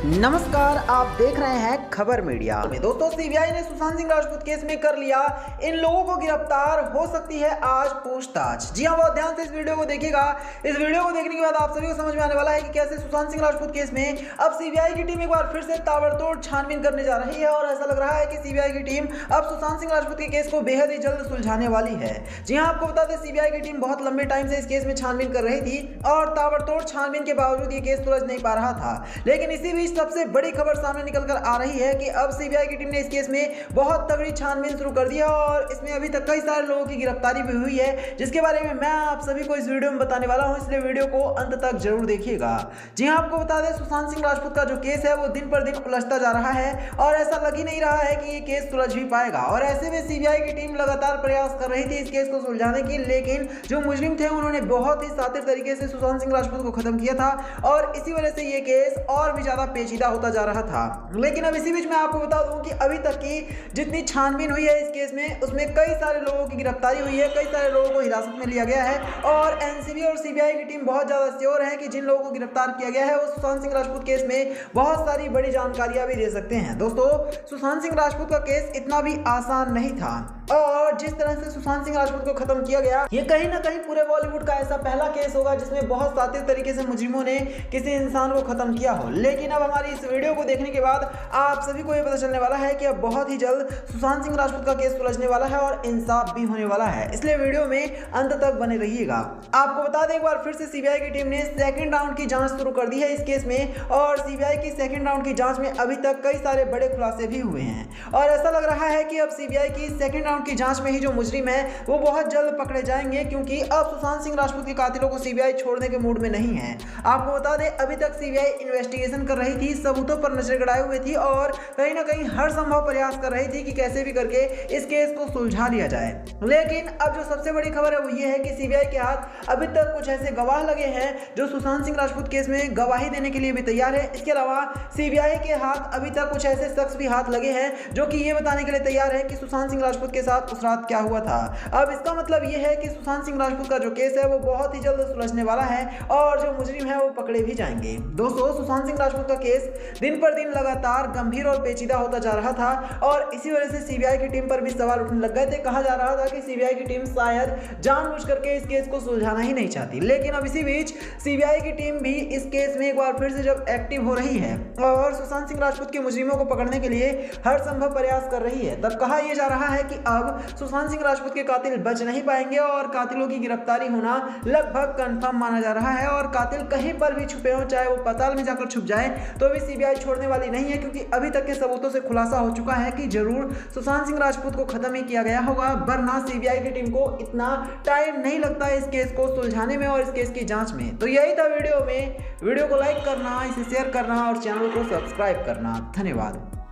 नमस्कार, आप देख रहे हैं खबर मीडिया। दोस्तों, सीबीआई ने सुशांत सिंह राजपूत केस में कर लिया इन लोगों को गिरफ्तार, हो सकती है आज पूछताछ। जी हां, बहुत ध्यान से इस वीडियो को देखिएगा। इस वीडियो को देखने के बाद आप सभी को समझ में आने वाला है कि कैसे सुशांत सिंह राजपूत केस में अब सीबीआई की टीम एक बार फिर से ताबड़तोड़ छानबीन करने जा रही है और ऐसा लग रहा है कि सीबीआई की टीम अब सुशांत सिंह राजपूत के केस को बेहद ही जल्द सुलझाने वाली है। जी हां, आपको बता दें, सीबीआई की टीम बहुत लंबे टाइम से इस केस में छानबीन कर रही थी और ताबड़तोड़ छानबीन के बावजूद ये केस सुलझ नहीं पा रहा था। लेकिन इसी बीच सबसे बड़ी खबर सामने निकलकर आ रही है कि अब सीबीआई की टीम ने इस केस में बहुत तगड़ी छानबीन शुरू कर दी है और इसमें अभी तक कई सारे लोगों की गिरफ्तारी भी हुई है, जिसके बारे में मैं आप सभी को इस वीडियो में बताने वाला हूं, इसलिए वीडियो को अंत तक जरूर देखिएगा। जी हां, आपको बता दें, सुशांत सिंह राजपूत का जो केस है वो दिन पर दिन उलझता जा रहा है और ऐसा लग ही नहीं रहा है कि ये केस सुलझ भी पाएगा। और ऐसे में सीबीआई की टीम लगातार प्रयास कर रही थी इस केस को सुलझाने की, लेकिन जो मुजरिम थे उन्होंने बहुत ही शातिर तरीके से सुशांत सिंह राजपूत को खत्म किया था और इसी वजह से ये केस और भी ज्यादा पेचीदा होता जा रहा था। लेकिन अब इसी बीच मैं आपको बता दूं कि अभी तक की जितनी छानबीन हुई है इस केस में, उसमें कई सारे लोगों की गिरफ्तारी हुई है, कई सारे लोगों को हिरासत में लिया गया है और एनसीबी और सीबीआई की टीम बहुत ज्यादा श्योर है कि जिन लोगों को गिरफ्तार किया गया है वो सुशांत सिंह राजपूत केस में बहुत सारी बड़ी जानकारियां भी दे सकते हैं। दोस्तों, सुशांत सिंह राजपूत का केस इतना भी आसान नहीं था और जिस तरह से सुशांत सिंह राजपूत को खत्म किया गया, ये कहीं ना कहीं पूरे बॉलीवुड का ऐसा पहला केस होगा जिसमें बहुत शातिर तरीके से मुजरिमों ने किसी इंसान को खत्म किया हो। लेकिन अब हमारी इस वीडियो को देखने के बाद आप सभी को यह पता चलने वाला है कि अब बहुत ही जल्द सुशांत सिंह राजपूत का केस सुलझने वाला है और इंसाफ भी होने वाला है, इसलिए वीडियो में अंत तक बने रहिएगा। आपको बता दें, एक बार फिर से सीबीआई की टीम ने सेकंड राउंड की जांच शुरू कर दी है इस केस में और सीबीआई की सेकंड राउंड की जांच में अभी तक कई सारे बड़े खुलासे भी हुए हैं और ऐसा लग रहा है कि अब सीबीआई की सेकंड राउंड की जांच में ही जो मुजरिम है वो बहुत जल्द पकड़े जाएंगे, क्योंकि अब सुशांत सिंह राजपूत के कातिलों को सीबीआई छोड़ने के मूड में नहीं है। आपको बता दें, अभी तक सीबीआई इन्वेस्टिगेशन कर रही थी, सबूतों पर नजर गड़ाए हुए थी और कहीं ना कहीं हर संभव प्रयास कर रही थी कि कैसे भी करके इस केस को सुलझा लिया जाए। लेकिन अब जो सबसे बड़ी खबर है वो ये है कि सीबीआई के हाथ अभी तक कुछ ऐसे गवाह लगे हैं जो सुशांत सिंह राजपूत केस में गवाही देने के लिए भी तैयार है। इसके अलावा सीबीआई के हाथ अभी तक कुछ ऐसे शख्स भी हाथ लगे हैं जो कि ये बताने के लिए तैयार है कि सुशांत सिंह राजपूत के साथ उस रात क्या हुआ था। अब इसका मतलब ये है कि सुशांत सिंह राजपूत का जो केस है वो बहुत ही जल्द सुलझने वाला है और जो मुजरिम है वो पकड़े भी जाएंगे। दोस्तों, सुशांत सिंह राजपूत का केस दिन पर दिन लगातार गंभीर और पेचीदा होता जा रहा था और इसी वजह से सीबीआई की टीम पर भी सवाल उठने लग गए थे। कहा जा रहा था कि सीबीआई की टीम शायद जानबूझ करके इस केस को सुलझाना ही नहीं चाहती। लेकिन अब इसी बीच सीबीआई की टीम भी इस केस में एक बार फिर से जब एक्टिव हो रही है और सुशांत सिंह राजपूत के मुजरिमों को पकड़ने के लिए हर संभव प्रयास कर रही है, तब कहा यह जा रहा है कि अब सुशांत सिंह राजपूत के कातिल बच नहीं पाएंगे और कातिलों की गिरफ्तारी होना लगभग कंफर्म माना जा रहा है और कातिल कहीं पर भी छुपे हो, चाहे वो पाताल में जाकर छुप जाए, तो भी सीबीआई छोड़ने वाली नहीं है, क्योंकि अभी तक के सबूतों से खुलासा हो चुका है कि जरूर सुशांत सिंह राजपूत को खत्म ही किया गया होगा, वरना सीबीआई की टीम को इतना टाइम नहीं लगता इस केस को सुलझाने में और इस केस की जांच में। तो यही था वीडियो में। वीडियो को लाइक करना, इसे शेयर करना और चैनल को सब्सक्राइब करना। धन्यवाद।